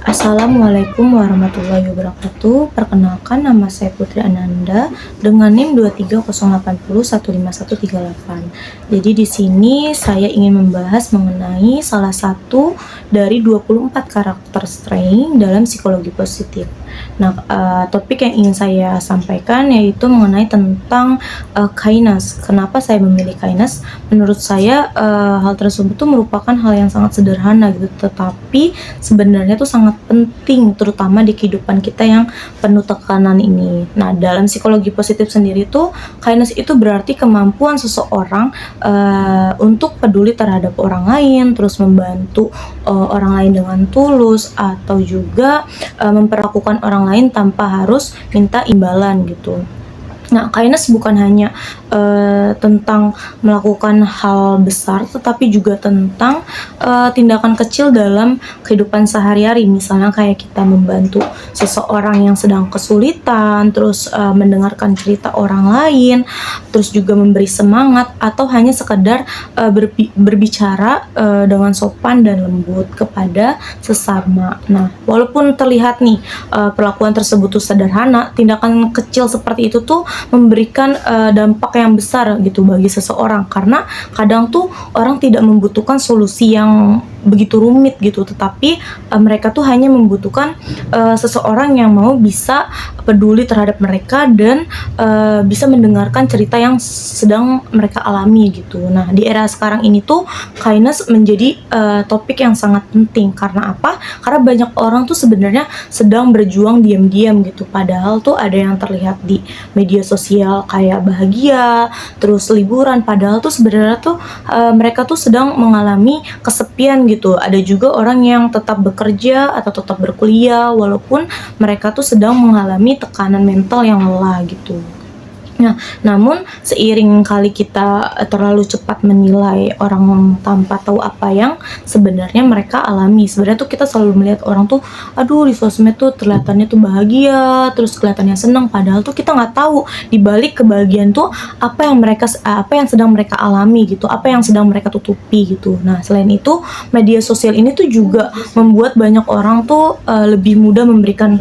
Assalamualaikum warahmatullahi wabarakatuh. Perkenalkan, nama saya Putri Ananda dengan NIM 23080151138. Jadi di sini saya ingin membahas mengenai salah satu dari 24 karakter strength dalam psikologi positif. Nah, topik yang ingin saya sampaikan yaitu mengenai tentang kindness. Kenapa saya memilih kindness? Menurut saya hal tersebut tuh merupakan hal yang sangat sederhana gitu, tetapi sebenarnya tuh sangat penting, terutama di kehidupan kita yang penuh tekanan ini. Nah, dalam psikologi positif sendiri tuh kindness itu berarti kemampuan seseorang untuk peduli terhadap orang lain, terus membantu orang lain dengan tulus, atau juga memperlakukan orang lain tanpa harus minta imbalan gitu. Nah, kindness bukan hanya tentang melakukan hal besar, tetapi juga tentang tindakan kecil dalam kehidupan sehari-hari. Misalnya kayak kita membantu seseorang yang sedang kesulitan, terus mendengarkan cerita orang lain, terus juga memberi semangat, atau hanya sekedar berbicara dengan sopan dan lembut kepada sesama. Nah, walaupun terlihat nih perlakuan tersebut tuh sederhana, tindakan kecil seperti itu tuh memberikan dampak yang besar gitu bagi seseorang, karena kadang tuh orang tidak membutuhkan solusi yang begitu rumit gitu, tetapi mereka tuh hanya membutuhkan seseorang yang mau bisa peduli terhadap mereka dan bisa mendengarkan cerita yang sedang mereka alami gitu. Nah, di era sekarang ini tuh kindness menjadi topik yang sangat penting. Karena apa? Karena banyak orang tuh sebenarnya sedang berjuang diam-diam gitu, padahal tuh ada yang terlihat di media sosial kayak bahagia, terus liburan, padahal tuh sebenarnya tuh mereka tuh sedang mengalami kesepian gitu. Ada juga orang yang tetap bekerja atau tetap berkuliah walaupun mereka tuh sedang mengalami tekanan mental yang lelah gitu. Nah, namun seiring kali kita terlalu cepat menilai orang tanpa tahu apa yang sebenarnya mereka alami. Sebenarnya tuh kita selalu melihat orang tuh, aduh di sosmed tuh kelihatannya tuh bahagia, terus kelihatannya senang, padahal tuh kita nggak tahu di balik kebahagiaan tuh apa yang sedang mereka alami gitu, apa yang sedang mereka tutupi gitu. Nah, selain itu media sosial ini tuh juga membuat banyak orang tuh lebih mudah memberikan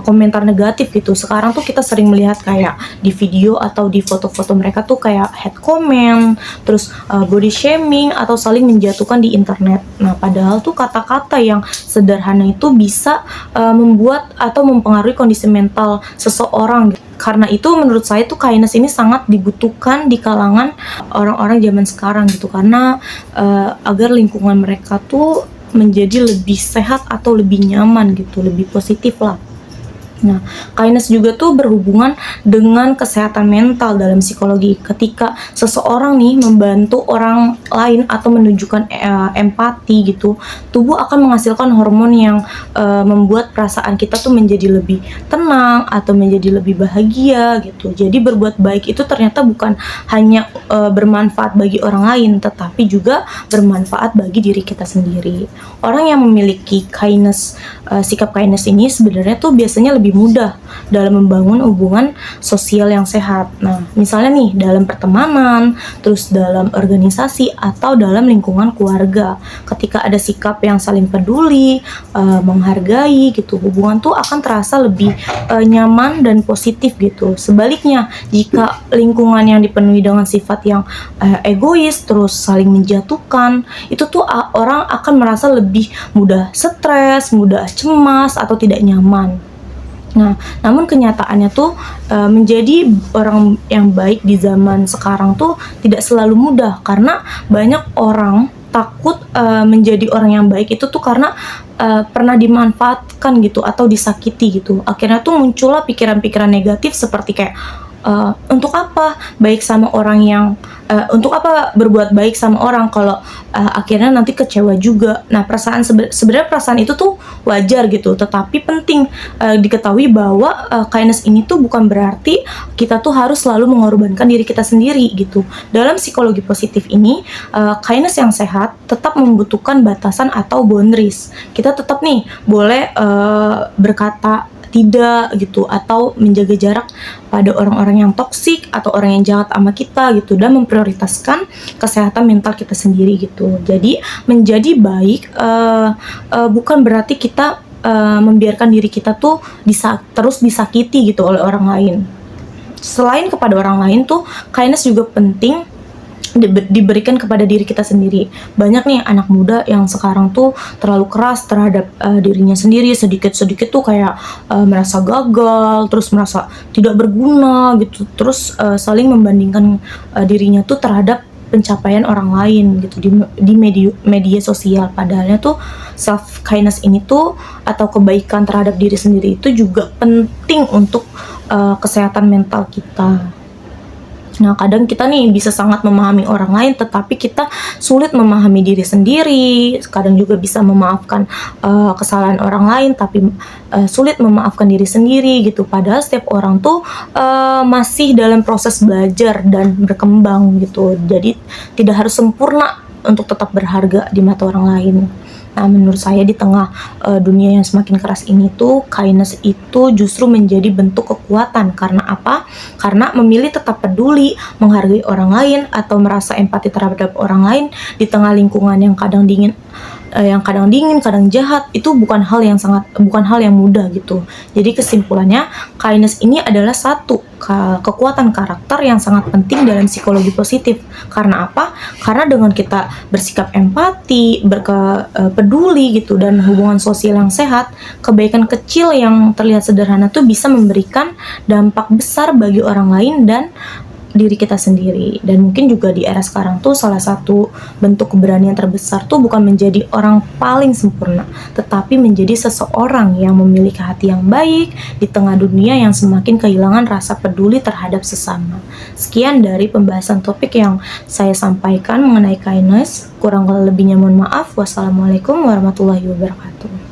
komentar negatif gitu. Sekarang tuh kita sering melihat kayak di video atau di foto-foto mereka tuh kayak hate comment, terus body shaming, atau saling menjatuhkan di internet. Nah, padahal tuh kata-kata yang sederhana itu bisa membuat atau mempengaruhi kondisi mental seseorang. Karena itu menurut saya tuh kindness ini sangat dibutuhkan di kalangan orang-orang zaman sekarang gitu, karena agar lingkungan mereka tuh menjadi lebih sehat atau lebih nyaman gitu, lebih positif lah. Nah, kindness juga tuh berhubungan dengan kesehatan mental dalam psikologi. Ketika seseorang nih membantu orang lain atau menunjukkan empati gitu, tubuh akan menghasilkan hormon yang membuat perasaan kita tuh menjadi lebih tenang atau menjadi lebih bahagia gitu. Jadi berbuat baik itu ternyata bukan hanya bermanfaat bagi orang lain, tetapi juga bermanfaat bagi diri kita sendiri. Orang yang memiliki kindness, sikap kindness ini sebenarnya tuh biasanya lebih mudah dalam membangun hubungan sosial yang sehat. Nah, misalnya nih dalam pertemanan, terus dalam organisasi, atau dalam lingkungan keluarga. Ketika ada sikap yang saling peduli, menghargai gitu, hubungan tuh akan terasa lebih nyaman dan positif gitu. Sebaliknya, jika lingkungan yang dipenuhi dengan sifat yang egois, terus saling menjatuhkan, itu tuh orang akan merasa lebih mudah stres, mudah cemas, atau tidak nyaman. Nah, namun kenyataannya tuh menjadi orang yang baik di zaman sekarang tuh tidak selalu mudah, karena banyak orang takut menjadi orang yang baik itu tuh karena pernah dimanfaatkan gitu atau disakiti gitu. Akhirnya tuh muncullah pikiran-pikiran negatif seperti kayak untuk apa baik sama orang yang untuk apa berbuat baik sama orang kalau akhirnya nanti kecewa juga. Nah, sebenarnya perasaan itu tuh wajar gitu, tetapi penting diketahui bahwa kindness ini tuh bukan berarti kita tuh harus selalu mengorbankan diri kita sendiri gitu. Dalam psikologi positif ini, kindness yang sehat tetap membutuhkan batasan atau boundaries. Kita tetap nih boleh berkata tidak gitu, atau menjaga jarak pada orang-orang yang toksik atau orang yang jahat sama kita gitu, dan memprioritaskan kesehatan mental kita sendiri gitu. Jadi menjadi baik bukan berarti kita membiarkan diri kita tuh terus disakiti gitu oleh orang lain. Selain kepada orang lain tuh, kindness juga penting diberikan kepada diri kita sendiri. Banyak nih anak muda yang sekarang tuh terlalu keras terhadap dirinya sendiri, sedikit-sedikit tuh kayak merasa gagal, terus merasa tidak berguna gitu, terus saling membandingkan dirinya tuh terhadap pencapaian orang lain gitu di media sosial. Padahalnya tuh self kindness ini tuh atau kebaikan terhadap diri sendiri itu juga penting untuk kesehatan mental kita. Nah, kadang kita nih bisa sangat memahami orang lain, tetapi kita sulit memahami diri sendiri. Kadang juga bisa memaafkan kesalahan orang lain, tapi sulit memaafkan diri sendiri gitu. Padahal setiap orang tuh masih dalam proses belajar dan berkembang gitu. Jadi tidak harus sempurna untuk tetap berharga di mata orang lain. Nah, menurut saya di tengah dunia yang semakin keras ini tuh, kindness itu justru menjadi bentuk kekuatan. Karena apa? Karena memilih tetap peduli, menghargai orang lain, atau merasa empati terhadap orang lain di tengah lingkungan yang kadang dingin, kadang jahat, itu bukan hal yang mudah gitu. Jadi kesimpulannya, kindness ini adalah satu kekuatan karakter yang sangat penting dalam psikologi positif. Karena apa? Karena dengan kita bersikap empati, peduli gitu, dan hubungan sosial yang sehat, kebaikan kecil yang terlihat sederhana tuh bisa memberikan dampak besar bagi orang lain dan diri kita sendiri. Dan mungkin juga di era sekarang tuh salah satu bentuk keberanian terbesar tuh bukan menjadi orang paling sempurna, tetapi menjadi seseorang yang memiliki hati yang baik di tengah dunia yang semakin kehilangan rasa peduli terhadap sesama. Sekian dari pembahasan topik yang saya sampaikan mengenai kindness. Kurang lebihnya mohon maaf. Wassalamualaikum warahmatullahi wabarakatuh.